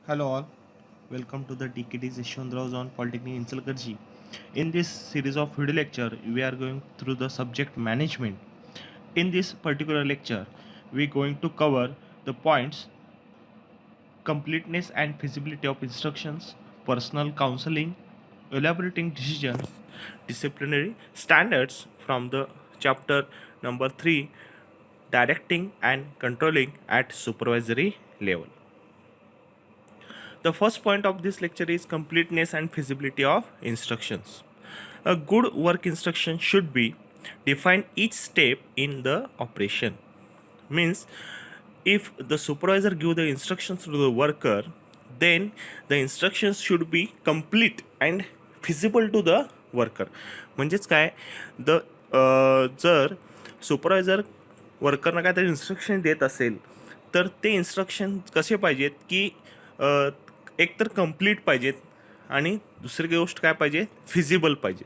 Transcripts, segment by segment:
Hello all, welcome to the DKT Yeshwantrao Zone Polytechnic Insalgarji. In this series of video lecture, we are going through the subject management. In this particular lecture, we are going to cover the points completeness and feasibility of instructions, personal counseling, elaborating decisions, disciplinary standards from the chapter number 3, directing and controlling at supervisory level. The first point of this lecture is completeness and feasibility of instructions. A good work instruction should be define each step in the operation. Means if the supervisor give the instructions to the worker, then the instructions should be complete and feasible to the worker. म्हणजेच काय the जर supervisor वर्करना काहीतरी instruction देत असेल तर ते instruction कसे पाहिजेत की एकतर कंप्लीट पाहिजेत आणि दुसरी गोष्ट काय पाहिजे फिजिबल पाहिजे.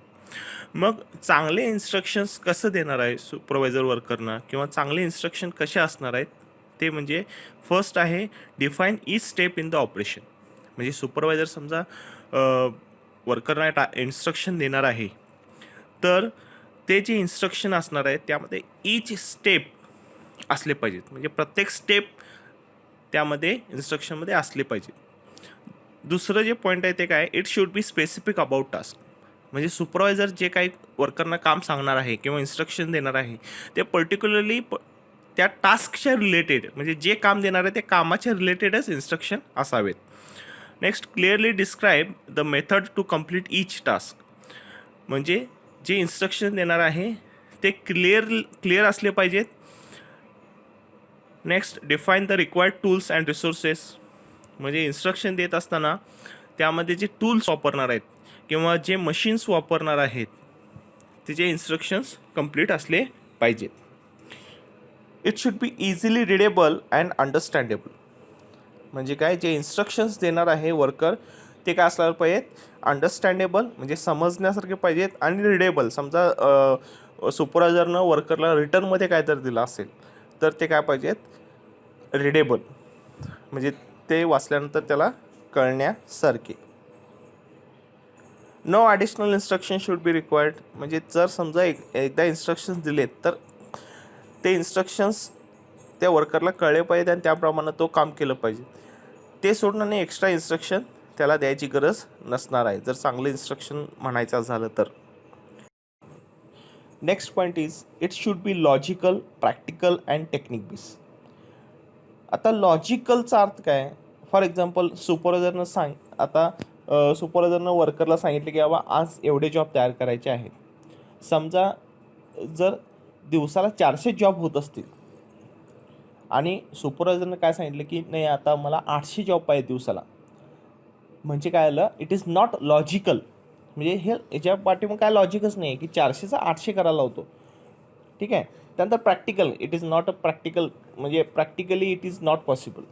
मग चांगले इन्स्ट्रक्शन्स कसं देणार आहे सुपरवायझर वर्करना किंवा चांगले इन्स्ट्रक्शन कसे असणार आहेत ते म्हणजे फर्स्ट आहे define each step in the operation. म्हणजे सुपरवायझर समजा वर्करना इन्स्ट्रक्शन देणार आहे तर ते जे इन्स्ट्रक्शन असणार आहे त्यामध्ये ईच स्टेप असले पाहिजेत. म्हणजे प्रत्येक स्टेप त्यामध्ये इन्स्ट्रक्शनमध्ये असले पाहिजे. दुसरं जे पॉईंट आहे ते काय it should be specific about task. म्हणजे सुपरवायझर जे काही वर्करना काम सांगणार आहे किंवा इन्स्ट्रक्शन देणार आहे ते पर्टिक्युलरली त्या टास्कच्या रिलेटेड म्हणजे जे काम देणार आहे ते कामाच्या रिलेटेडच इन्स्ट्रक्शन असावेत. Next clearly describe the method to complete each task. म्हणजे जे इन्स्ट्रक्शन देणार आहे ते क्लिअर असले पाहिजेत. Next define the required tools and resources. म्हणजे इन्स्ट्रक्शन देत असताना त्यामध्ये जे टूल्स वापरणार आहेत किंवा जे मशीन्स वापरणार आहेत त्याचे इन्स्ट्रक्शन्स कंप्लीट असले पाहिजेत. It should be easily readable and understandable. म्हणजे काय जे इन्स्ट्रक्शन्स देणार आहे वर्कर ते काय असणार पाहिजेत अंडरस्टँडेबल म्हणजे समजण्यासारखे पाहिजेत आणि रिडेबल. समजा सुपरवायझरनं वर्करला रिटर्नमध्ये काय तर दिलं असेल तर ते काय पाहिजेत रिडेबल म्हणजे ते वाचल्यानंतर त्याला कळण्यासारखे. No additional instruction should be required. म्हणजे जर समजा एकदा इन्स्ट्रक्शन्स दिलेत तर ते इन्स्ट्रक्शन्स त्या वर्करला कळले पाहिजेत आणि त्याप्रमाणे तो काम केलं पाहिजे. ते सोडून आणि एक्स्ट्रा इन्स्ट्रक्शन त्याला द्यायची गरज नसणार आहे जर चांगलं इन्स्ट्रक्शन म्हणायचं झालं तर. Next point is it should be logical practical and technique base. आता लॉजिकलचा अर्थ काय फॉर एक्झाम्पल सुपरवायझरनं आता सुपरवायझरनं वर्करला सांगितलं की बाबा आज एवढे जॉब तयार करायचे आहेत. समजा जर दिवसाला 400 जॉब होत असतील आणि सुपरवायझरनं काय सांगितलं की नाही आता मला 800 जॉब पाहिजे दिवसाला. म्हणजे काय आलं इट इज नॉट लॉजिकल. म्हणजे हे याच्या पाठीमागे काय लॉजिकच नाही की 400चा 800 करायला लावतो. ठीक आहे. त्यानंतर practical it is not a practical म्हणजे practically it is not possible.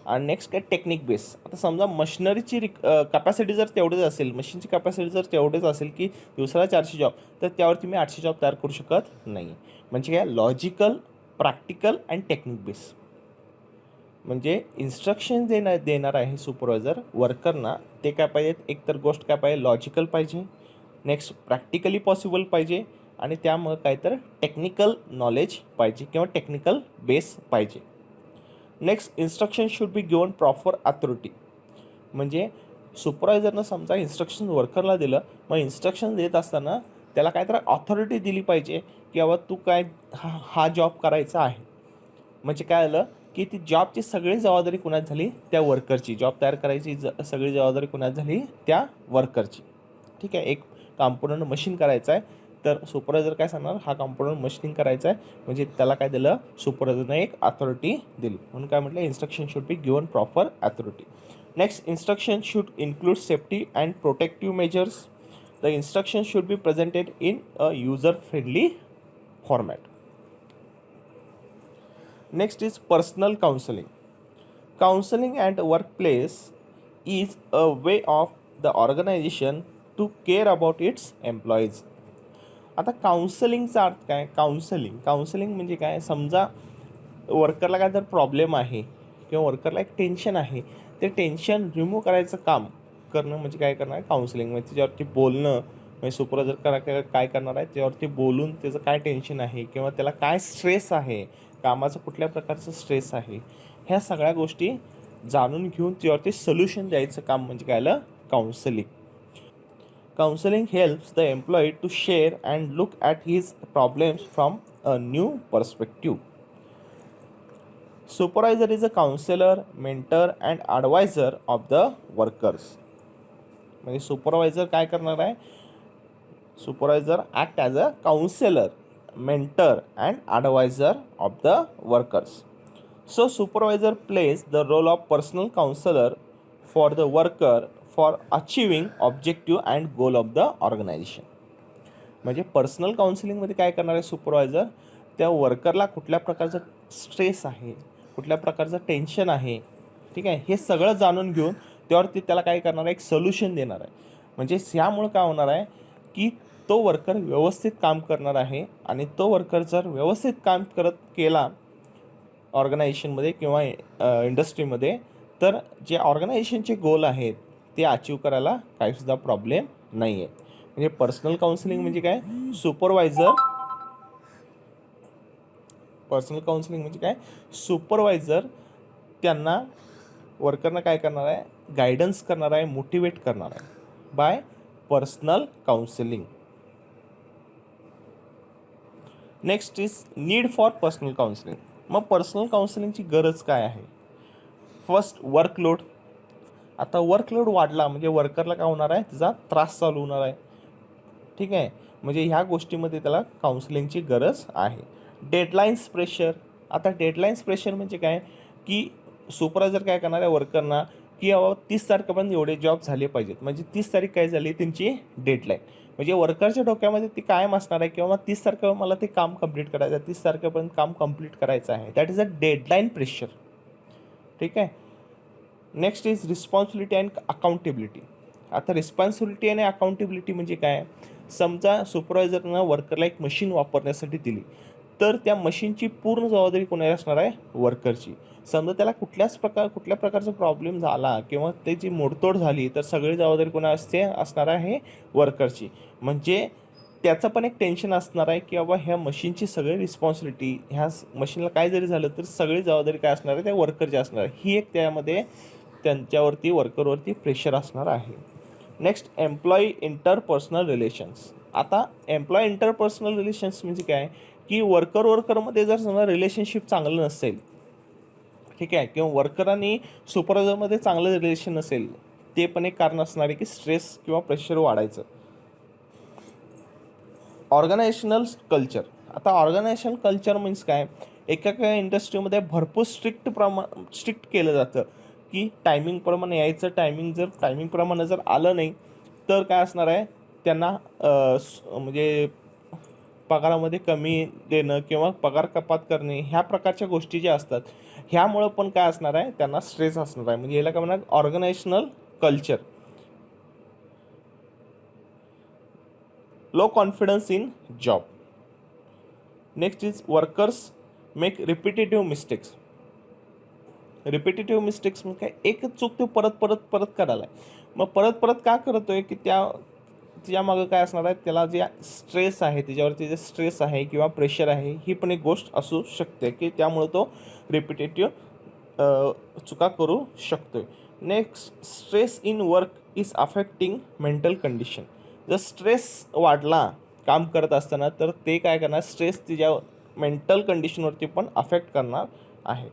आणि नेक्स्ट काय टेक्निक बेस. आता समजा मशिनरीची कॅपॅसिटी जर तेवढेच असेल मशीनची कॅपॅसिटी जर तेवढेच असेल की दिवसाला 400 जॉब तर त्यावरती मी 800 जॉब तयार करू शकत नाही. म्हणजे काय logical practical and technique base. म्हणजे इन्स्ट्रक्शन देणार आहे सुपरवायझर वर्करना ते काय पाहिजेत एकतर गोष्ट काय पाहिजे लॉजिकल पाहिजे. नेक्स्ट प्रॅक्टिकली पॉसिबल पाहिजे आणि त्यामुळे काय तर टेक्निकल नॉलेज पाहिजे किंवा टेक्निकल बेस पाहिजे. Next instruction should be given proper authority. म्हणजे सुपरवायझरनं समजा इन्स्ट्रक्शन वर्करला दिलं मग इन्स्ट्रक्शन देत असताना त्याला काहीतरी ऑथॉरिटी दिली पाहिजे की बाबा तू काय हा जॉब करायचा आहे. म्हणजे काय आलं की ती जॉबची सगळी जबाबदारी कुणाची झाली त्या वर्करची. जॉब तयार करायची सगळी जबाबदारी कुणाची झाली त्या वर्करची. ठीक आहे. एक कॉम्पोनंट मशीन करायचं आहे तर सुपरवायझर काय सांगणार हा कॉम्पोनंट मशीनिंग करायचा आहे म्हणजे त्याला काय दिलं सुपरवायझरने एक अथॉरिटी दिली. म्हणून काय म्हटलं instruction should be given proper authority. Next instruction should include safety and protective measures. The instruction should B presented in a user friendly format. Next is personal counselling. Counseling at workplace is a way of the organization to care about its employees. आता काउन्सिलिंगचा अर्थ काय counselling म्हणजे काय समजा वर्करला काय तर problem आहे किंवा वर्करला एक टेन्शन आहे ते टेन्शन रिमूव्ह करायचं काम करणं म्हणजे काय करणार आहे, काउन्सिलिंग. म्हणजे त्याच्यावरती बोलणं, म्हणजे सुपरवायझर काय करणार आहे, त्याच्यावरती बोलून त्याचं काय टेन्शन आहे किंवा त्याला काय स्ट्रेस आहे, कामाचं कुठल्या प्रकारचं स्ट्रेस आहे, ह्या सगळ्या गोष्टी जाणून घेऊन त्याच्यावरती सोल्युशन द्यायचं काम म्हणजे काय आलं, counselling. Counseling helps the employee to share and look at his problems from a new perspective. Supervisor is a counselor, mentor and advisor of the workers. म्हणजे सुपरवायझर काय करणार आहे, supervisor act as a counsellor, mentor and advisor of the workers. So supervisor plays the role of personal counselor for the worker for achieving objective and goal of the organization. म्हणजे personal काउन्सिलिंगमध्ये काय करणार आहे supervisor, त्या वर्करला कुठल्या प्रकारचं stress आहे, कुठल्या प्रकारचं टेन्शन आहे, ठीक आहे, हे सगळं जाणून घेऊन त्यावरती त्याला काय करणार आहे, एक सोल्युशन देणार आहे. म्हणजे ह्यामुळं काय होणार आहे की तो वर्कर व्यवस्थित काम करणार आहे आणि तो वर्कर जर व्यवस्थित काम केला ऑर्गनायझेशनमध्ये किंवा इंडस्ट्रीमध्ये, तर जे ऑर्गनायझेशनचे गोल आहेत ते अचीव करायला काहीसुद्धा प्रॉब्लेम नाही आहे. म्हणजे पर्सनल काउन्सिलिंग म्हणजे काय, पर्सनल काउन्सिलिंग म्हणजे काय, सुपरवायझर त्यांना वर्करना काय करणार आहे, गायडन्स करणार आहे, मोटिवेट करणार आहे bye personal counselling. Next is need for personal counselling. मग पर्सनल काउन्सिलिंगची गरज काय आहे. First, workload. आता वर्कलोड वाढला म्हणजे वर्करला काय होणार आहे, त्याचा त्रास चालू होणार आहे, ठीक आहे. म्हणजे ह्या गोष्टीमध्ये त्याला काउन्सिलिंगची गरज आहे. Deadlines pressure. आता डेडलाईन्स प्रेशर म्हणजे काय की सुपरवायझर काय करणार आहे वर्करना की 30 तारखेपर्यंत एवढे जॉब झाले पाहिजेत. म्हणजे 30 तारीख काय झाली त्यांची डेडलाईन. म्हणजे वर्करच्या डोक्यामध्ये ती कायम असणार आहे किंवा 30 तारखेवर मला ते काम कंप्लीट करायचं आहे, 30 तारखेपर्यंत काम कंप्लीट करायचं आहे. That is a deadline pressure, ठीक आहे. Next is responsibility and accountability. आता रिस्पॉन्सिबिलिटी आणि अकाउंटेबिलिटी म्हणजे काय, समजा सुपरवायझरनं वर्करला एक मशीन वापरण्यासाठी दिली, तर त्या मशीनची पूर्ण जबाबदारी कोणाला असणार आहे, वर्करची. समजा त्याला कुठल्या प्रकारचा प्रॉब्लेम झाला किंवा त्याची मोडतोड झाली, तर सगळी जबाबदारी कोणा असणार आहे, वर्करची. म्हणजे त्याचं पण एक टेन्शन असणार आहे की बाबा ह्या मशीनची सगळी रिस्पॉन्सिबिलिटी, ह्या मशीनला काय जरी झालं तर सगळी जबाबदारी काय असणार आहे, त्या वर्करची असणार आहे. ही एक त्यामध्ये त्यांच्यावरती वर्करवरती प्रेशर असणार आहे. Next, employee interpersonal relations. आता एम्प्लॉई इंटरपर्सनल रिलेशन्स म्हणजे काय की वर्करमध्ये जर समजा रिलेशनशिप चांगलं नसेल, ठीक आहे, किंवा वर्कर आणि सुपरवायझरमध्ये चांगलं रिलेशन नसेल, ते पण एक कारण असणार आहे की स्ट्रेस किंवा प्रेशर वाढायचं. Organisational culture. आता ऑर्गनायझेशन कल्चर मीन्स काय, एका इंडस्ट्रीमध्ये भरपूर स्ट्रिक्ट केलं जातं की टायमिंगप्रमाणे यायचं. टायमिंगप्रमाणे जर आलं नाही तर काय असणार आहे, त्यांना म्हणजे पगारामध्ये कमी देणं किंवा पगार कपात करणे, ह्या प्रकारच्या गोष्टी ज्या असतात ह्यामुळं पण काय असणार आहे, त्यांना स्ट्रेस असणार आहे. म्हणजे याला काय म्हणणार, organisational culture. Low confidence in job. Next is workers make repetitive mistakes. Repetitive mistakes म्हणजे काय, एकच चूक तो परत करायला आहे. मग परत का करतोय की त्यामागं काय असणार आहे, त्याला जे स्ट्रेस आहे, त्याच्यावरती जे स्ट्रेस आहे किंवा प्रेशर आहे, ही पण एक गोष्ट असू शकते की त्यामुळे तो रिपिटेटिव्ह चुका करू शकतोय. Next, stress in work is affecting mental condition. जर स्ट्रेस वाढला काम करत असताना तर ते काय करणार, स्ट्रेस तिच्या मेंटल कंडिशनवरती पण अफेक्ट करणार आहे.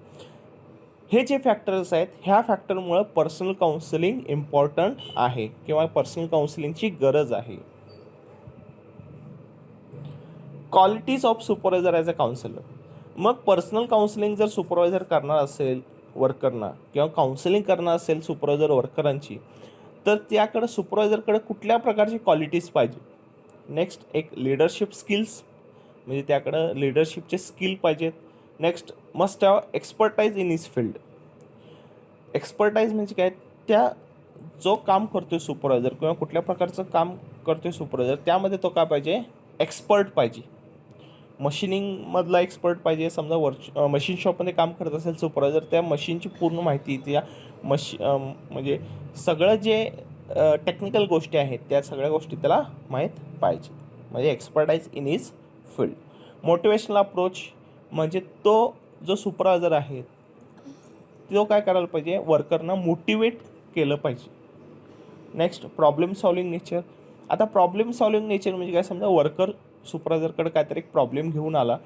हे जे फॅक्टर्स आहेत, ह्या फॅक्टरमुळं पर्सनल काउन्सिलिंग इम्पॉर्टंट आहे किंवा पर्सनल काउन्सिलिंगची गरज आहे. Qualities of supervisor as a counsellor. मग पर्सनल काउन्सिलिंग जर सुपरवायझर करणार असेल वर्करना किंवा काउन्सिलिंग करणार असेल सुपरवायझर वर्करांची, तर त्याकडं सुपरवायझरकडे कुठल्या प्रकारची क्वालिटीज पाहिजे. नेक्स्ट, एक लिडरशिप स्किल्स, म्हणजे त्याकडं लिडरशिपचे स्किल पाहिजेत. Next, must have expertise in his field. Expertise म्हणजे काय, त्या जो काम करतोय सुपरवायझर किंवा कुठल्या प्रकारचं काम करतोय सुपरवायझर, त्यामध्ये तो काय पाहिजे, एक्सपर्ट पाहिजे. मशीनिंगमधला एक्सपर्ट पाहिजे. समजा मशीन शॉपमध्ये काम करत असेल सुपरवायझर, त्या मशीनची पूर्ण माहिती, त्या म्हणजे सगळं जे टेक्निकल गोष्टी आहेत त्या सगळ्या गोष्टी त्याला माहीत पाहिजे, म्हणजे expertise in his field. Motivational approach म्हणजे तो जो सुपरवायझर आहे तो काय करायला पाहिजे, वर्करना मोटिवेट केलं पाहिजे. Next problem solving nature. आता प्रॉब्लेम सॉल्विंग नेचर म्हणजे काय, समजा वर्कर सुपरवायझरकडे काहीतरी एक प्रॉब्लेम घेऊन आला,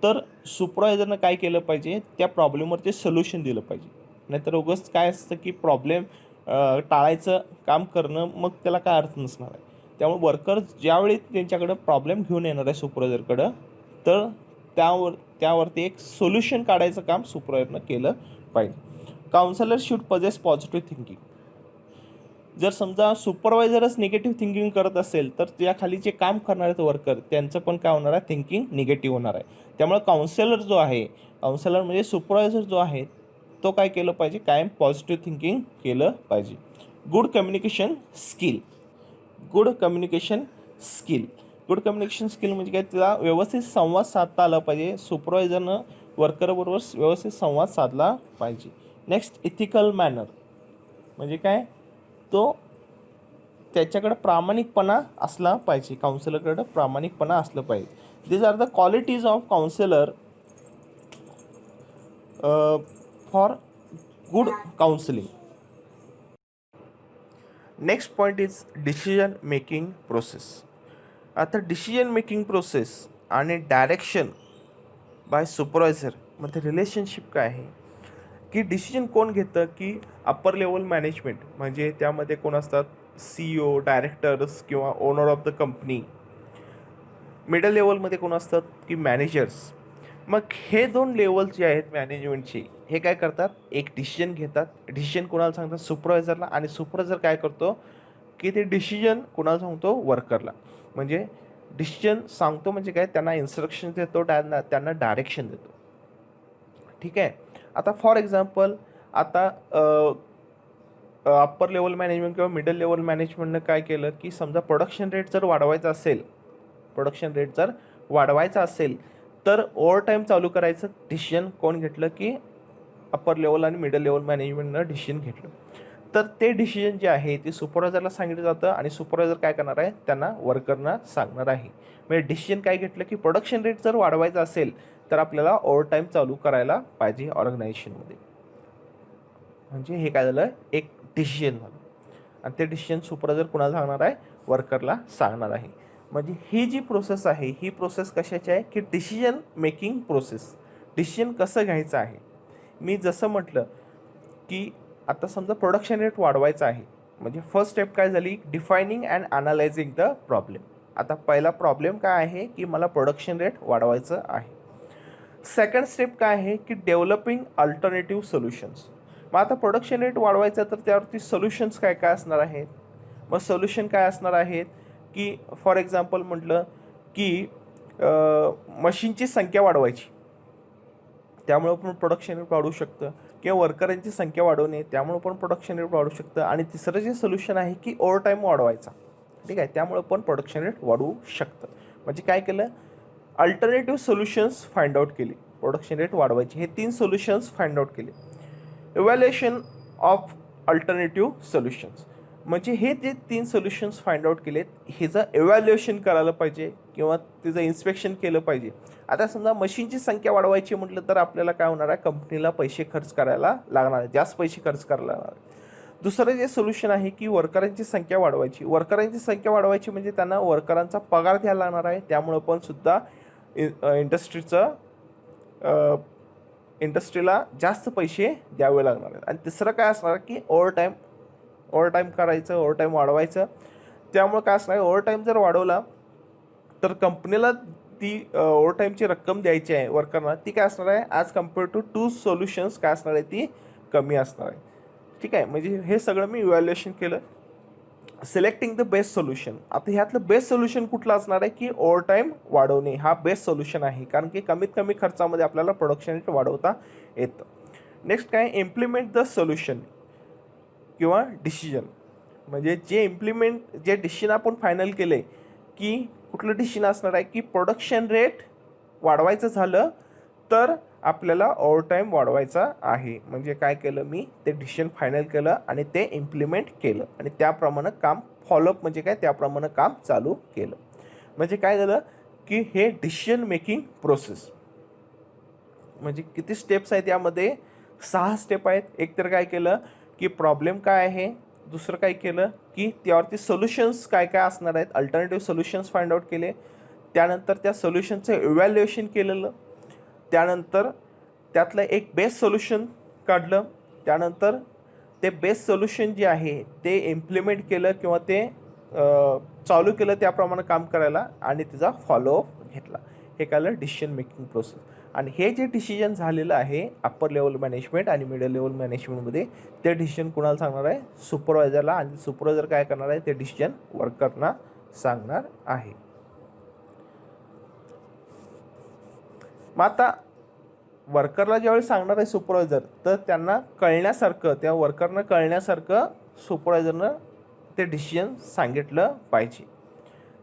तर सुपरवायझरनं काय केलं पाहिजे, त्या प्रॉब्लेमवरती सोल्युशन दिलं पाहिजे. नाहीतर उगाच काय असतं की प्रॉब्लेम टाळायचं काम करणं, मग त्याला काय अर्थ नसणार आहे. त्यामुळे वर्कर ज्यावेळी त्यांच्याकडं प्रॉब्लेम घेऊन येणार आहे सुपरवायझरकडं, तर त्यावरती एक सोल्युशन काढायचं काम सुपरवायझरनं केलं पाहिजे. Counsellor should possess positive thinking. जर समजा सुपरवायझरच निगेटिव्ह थिंकिंग करत असेल, तर त्याखाली जे काम करणारे वर्कर त्यांचं पण काय होणार आहे, थिंकिंग निगेटिव्ह होणार आहे. त्यामुळे काउन्सिलर म्हणजे सुपरवायझर जो आहे तो काय केलं पाहिजे, कायम पॉझिटिव्ह थिंकिंग केलं पाहिजे. Good communication skill. Good communication skill म्हणजे काय, त्याला व्यवस्थित संवाद साधता आला पाहिजे. सुपरवायझरनं वर्करबरोबर व्यवस्थित संवाद साधला पाहिजे. नेक्स्ट इथिकल मॅनर म्हणजे काय, तो त्याच्याकडे प्रामाणिकपणा असला पाहिजे. काउन्सिलरकडे प्रामाणिकपणा असलं पाहिजे. These are the qualities of counsellor for good counselling. Next point is decision making process. आता डिसिजन मेकिंग प्रोसेस आणि डायरेक्शन बाय सुपरवायझर मध्ये रिलेशनशिप काय आहे, की डिसिजन कोण घेतं, की अप्पर लेवल मॅनेजमेंट म्हणजे त्यामध्ये कोण असतात, CEO, डायरेक्टर्स किंवा owner of the company. Middle लेवलमध्ये कोण असतात, की मॅनेजर्स. मग हे दोन लेवल जे आहेत मॅनेजमेंटचे, हे काय करतात, एक डिसिजन घेतात. डिसिजन कोणाला सांगतात, सुपरवायझरला. आणि सुपरवायझर काय करतो, की ते डिसिजन कोणाला सांगतो, वर्करला. म्हणजे डिसिजन सांगतो म्हणजे काय, त्यांना इन्स्ट्रक्शन देतो, त्यांना डायरेक्शन देतो. ठीक आहे. आता फॉर एक्झाम्पल, आता अप्पर लेवल मॅनेजमेंट किंवा मिडल लेवल मॅनेजमेंटनं काय केलं, की समजा प्रोडक्शन रेट जर वाढवायचा असेल तर ओव्हर टाईम चालू करायचं डिसिजन कोण घेतलं, की अप्पर लेवल आणि मिडल लेवल मॅनेजमेंटनं डिसिजन घेतलं. तर ते डिसिजन जे आहे ते सुपरवायझरला सांगितलं जातं आणि सुपरवायझर काय करणार आहे, त्यांना वर्करना सांगणार आहे. म्हणजे डिसिजन काय घेतलं, की प्रोडक्शन रेट जर वाढवायचा असेल तर आपल्याला ओव्हर टाईम चालू करायला पाहिजे ऑर्गनायझेशनमध्ये. म्हणजे हे काय झालं, एक डिसिजन झालं. आणि ते डिसिजन सुपरवायझर कुणाला सांगणार आहे, वर्करला सांगणार आहे. म्हणजे ही जी प्रोसेस आहे, ही प्रोसेस कशाची आहे, की डिसिजन मेकिंग प्रोसेस. डिसिजन कसं घ्यायचं आहे. मी जसं म्हटलं, की आता समजा प्रोडक्शन रेट वाढवायचा आहे, म्हणजे फर्स्ट स्टेप काय झाली, defining and analysing the problem. आता पहिला प्रॉब्लेम काय आहे, की मला प्रोडक्शन रेट वाढवायचं आहे. सेकंड स्टेप काय आहे, की डेव्हलपिंग अल्टरनेटिव्ह सोल्युशन्स. मग आता प्रोडक्शन रेट वाढवायचं तर त्यावरती सोल्युशन्स काय काय असणार आहेत. मग सोल्युशन काय असणार आहेत, की फॉर एक्झाम्पल म्हटलं, की मशीनची संख्या वाढवायची, त्यामुळं पण प्रोडक्शन रेट वाढू शकतं. किंवा वर्करांची संख्या वाढवणे, त्यामुळं पण प्रोडक्शन रेट वाढू शकतं. आणि तिसरं जे सोल्युशन आहे, की ओव्हर टाईम वाढवायचा. ठीक आहे, त्यामुळं पण प्रोडक्शन रेट वाढवू शकतं. म्हणजे काय केलं, अल्टरनेटिव्ह सोल्युशन्स फाइंड आउट केली, प्रोडक्शन रेट वाढवायची. हे 3 सोल्युशन्स फाइंड आउट केले. इव्हॅल्युएशन ऑफ अल्टरनेटिव्ह सोल्युशन्स म्हणजे हे जे 3 सोल्युशन्स फाइंड आउट केलेत, ह्याचं इव्हॅल्युएशन करायला पाहिजे किंवा त्याचं इन्स्पेक्शन केलं पाहिजे. आता समजा मशीनची संख्या वाढवायची म्हटलं तर आपल्याला काय होणार आहे, कंपनीला पैसे खर्च करायला लागणार आहे, जास्त पैसे खर्च करायला लागणार आहे. दुसरं जे सोल्युशन आहे, की वर्करांची संख्या वाढवायची म्हणजे त्यांना वर्करांचा पगार द्यायला लागणार आहे. त्यामुळं पण सुद्धा इंडस्ट्रीला जास्त पैसे द्यावे लागणार आहेत. आणि तिसरं काय असणार, की ओव्हर टाईम करायचं, ओव्हर टाईम वाढवायचं. त्यामुळं काय असणार आहे, ओव्हर टाईम जर वाढवला तर कंपनीला ती ओव्हर टाईमची रक्कम द्यायची आहे वर्करना, ती काय असणार आहे, ॲज कम्पेअर टू 2 सोल्युशन्स काय असणार आहे, ती कमी असणार आहे. ठीक आहे. म्हणजे हे सगळं मी इव्हॅल्युएशन केलं. Selecting the best solution. आता ह्यातलं बेस्ट सोल्युशन कुठलं असणार आहे, की ओव्हर टाईम वाढवणे हा बेस्ट सोल्युशन आहे, कारण की कमीत कमी खर्चामध्ये आपल्याला प्रोडक्शन रेट वाढवता येतं. नेक्स्ट काय, इम्प्लिमेंट द सोल्युशन किंवा डिसिजन. म्हणजे जे डिसिजन आपण फायनल केले, की कुठलं डिसिजन असणार आहे, की प्रोडक्शन रेट वाढवायचं झालं तर आपल्याला ओव्हरटाईम वाढवायचा आहे. म्हणजे काय केलं मी, ते डिसिजन फायनल केलं आणि ते इम्प्लिमेंट केलं आणि त्याप्रमाणे काम फॉलोअप म्हणजे काय, त्याप्रमाणे काम चालू केलं. म्हणजे काय झालं की हे डिसिजन मेकिंग प्रोसेस म्हणजे किती स्टेप्स आहेत यामध्ये, 6 स्टेप आहेत. एक तर काय केलं की प्रॉब्लेम काय आहे, दुसरं काय केलं की त्यावरती सोल्युशन्स काय काय असणार आहेत, अल्टरनेटिव्ह सोल्युशन्स फाइंड आउट केले. त्यानंतर त्या सोल्युशनचं इव्हॅल्युएशन केलेलं. त्यानंतर त्यातलं एक बेस्ट सोल्युशन काढलं. त्यानंतर ते बेस्ट सोल्युशन जे आहे ते इम्प्लिमेंट केलं किंवा ते चालू केलं त्याप्रमाणे काम करायला आणि त्याचा फॉलोअप घेतला. हे केलं डिसिजन मेकिंग प्रोसेस. आणि हे जे डिसिजन झालेलं आहे अप्पर लेवल मॅनेजमेंट आणि मिडल लेवल मॅनेजमेंटमध्ये, ते डिसिजन कुणाला सांगणार आहे, सुपरवायझरला. आणि सुपरवायझर काय करणार आहे, ते डिसिजन वर्करना सांगणार आहे. मग आता वर्करला ज्यावेळी सांगणार आहे सुपरवायझर, तर त्यांना कळण्यासारखं, त्या वर्करनं कळण्यासारखं सुपरवायझरनं ते डिसिजन सांगितलं पाहिजे.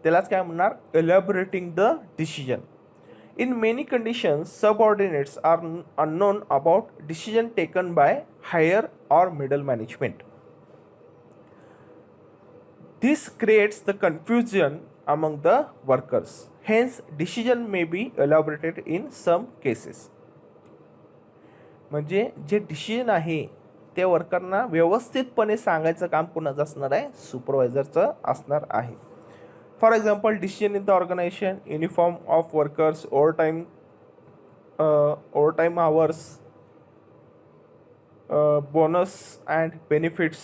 त्यालाच काय म्हणणार, elaborating the decision. In many conditions, subordinates are unknown about decision taken by higher or middle management. This creates the confusion among the workers. Hence, decision may be elaborated in some cases. म्हणजे जे decision आहे ते वर्करना व्यवस्थितपणे सांगायचं काम कोणाचं असणार आहे, सुपरवायझरचं असणार आहे. For example, decision in the organization, uniform of workers, overtime hours, bonus and benefits,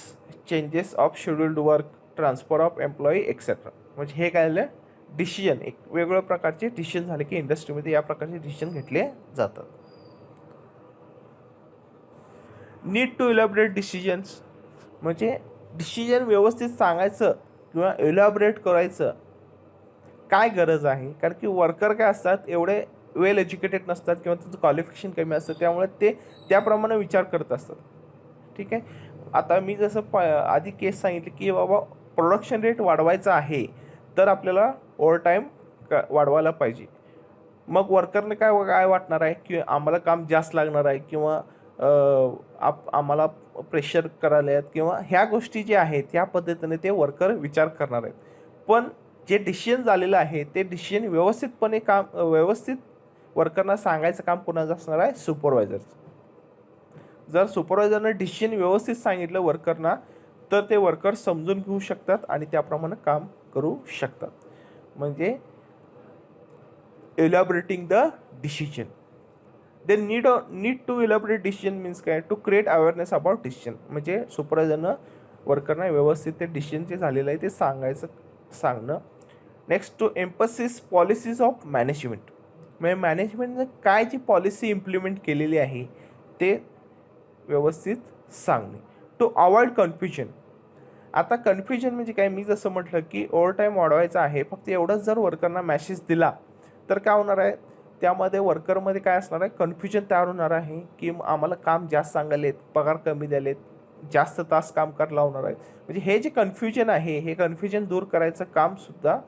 changes of scheduled work, transfer of employee, etc. म्हणजे हे काय झालं, डिसिजन एक वेगवेगळ्या प्रकारचे डिसिजन झाले की इंडस्ट्रीमध्ये या प्रकारचे डिसिजन घेतले जातात. नीड टू इलॅबोरेट डिसिजन्स म्हणजे डिसिजन व्यवस्थित सांगायचं किंवा इलॅबोरेट करायचं काय गरज आहे. कारण की वर्कर काय असतात, एवढे वेल एज्युकेटेड नसतात किंवा त्यांचं क्वालिफिकेशन कमी असतं, त्यामुळे ते त्याप्रमाणे विचार करत असतात. ठीक आहे. आता मी जसं आधी केस सांगितली की बाबा प्रोडक्शन रेट वाढवायचा आहे तर आपल्याला ओव्हरटाईम वाढवायला पाहिजे. मग वर्करने काय काय वाटणार आहे की आम्हाला काम जास्त लागणार आहे किंवा आम्हाला प्रेशर करायला आहेत किंवा ह्या गोष्टी ज्या आहेत ह्या पद्धतीने ते वर्कर विचार करणार आहेत. पण जे डिसिजन झालेलं आहे ते डिसिजन व्यवस्थितपणे व्यवस्थित वर्करना सांगायचं काम कोणाचं असणार आहे, सुपरवायझरचं. जर सुपरवायझरनं डिसिजन व्यवस्थित सांगितलं वर्करना तर ते वर्कर समजून घेऊ शकतात आणि त्याप्रमाणे काम करू शकतात. म्हणजे elaborating the decision. They need to elaborate decision means काय, to create awareness about decision. म्हणजे सुपरवायझरनं वर्करना व्यवस्थित ते डिसिजन जे झालेलं आहे ते सांगणं. Next, to emphasis policies of management. म्हणजे मॅनेजमेंटनं काय जी पॉलिसी इम्प्लिमेंट केलेली आहे ते व्यवस्थित सांगणे. To avoid confusion. आता कन्फ्युजन म्हणजे काय, मी जसं म्हटलं की ओव्हरटाईम वाढवायचा आहे, फक्त एवढंच जर वर्करना मॅसेज दिला तर काय होणार आहे, त्यामध्ये वर्करमध्ये काय असणार आहे, कन्फ्युजन तयार होणार आहे की आम्हाला काम जास्त सांगायलेत, पगार कमी द्यालेत, जास्त तास काम करायला लावणार आहेत. म्हणजे हे जे कन्फ्युजन आहे हे कन्फ्युजन दूर करायचं कामसुद्धा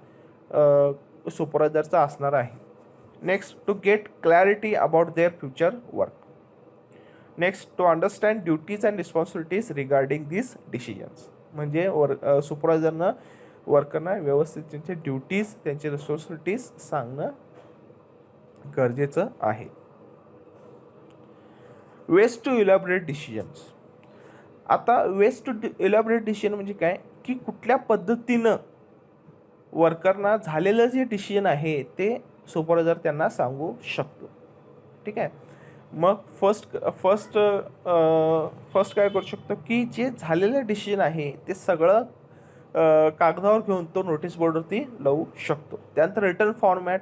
सुपरवायझरचं असणार आहे. Next, to get clarity about their future work. Next, to understand duties and responsibilities regarding this decisions. म्हणजे सुपरवायझरनं वर्करना व्यवस्थित त्यांचे ड्युटीज, त्यांचे रिस्पॉन्सिबिलिटीज सांगणं गरजेचं आहे. Ways to elaborate decisions. आता वेज टू इलॅबोरेट डिसिजन म्हणजे काय की कुठल्या पद्धतीनं वर्करना झालेलं जे डिसिजन आहे ते सुपरवायझर त्यांना सांगू शकतो. ठीक आहे. मग फर्स्ट काय करू शकतो की जे झालेलं डिसिजन आहे ते सगळं कागदावर घेऊन तो नोटीस बोर्डवरती लावू शकतो. त्यानंतर रिटर्न फॉर्मॅट.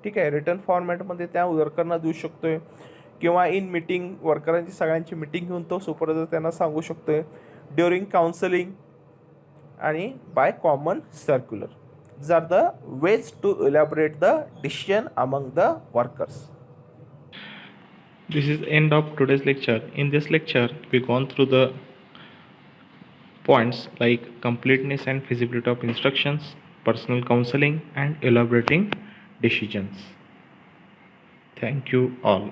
ठीक आहे. रिटर्न फॉर्मॅटमध्ये त्या वर्करना देऊ शकतोय किंवा इन मीटिंग वर्करांची सगळ्यांची मीटिंग घेऊन तो सुपरवायझर त्यांना सांगू शकतोय. ड्युरिंग काउन्सिलिंग आणि by common circular. These are the ways to elaborate the decision among the workers. This is end of today's lecture. In this lecture, we gone through the points like completeness and feasibility of instructions, personal counseling, and elaborating decisions. Thank you all.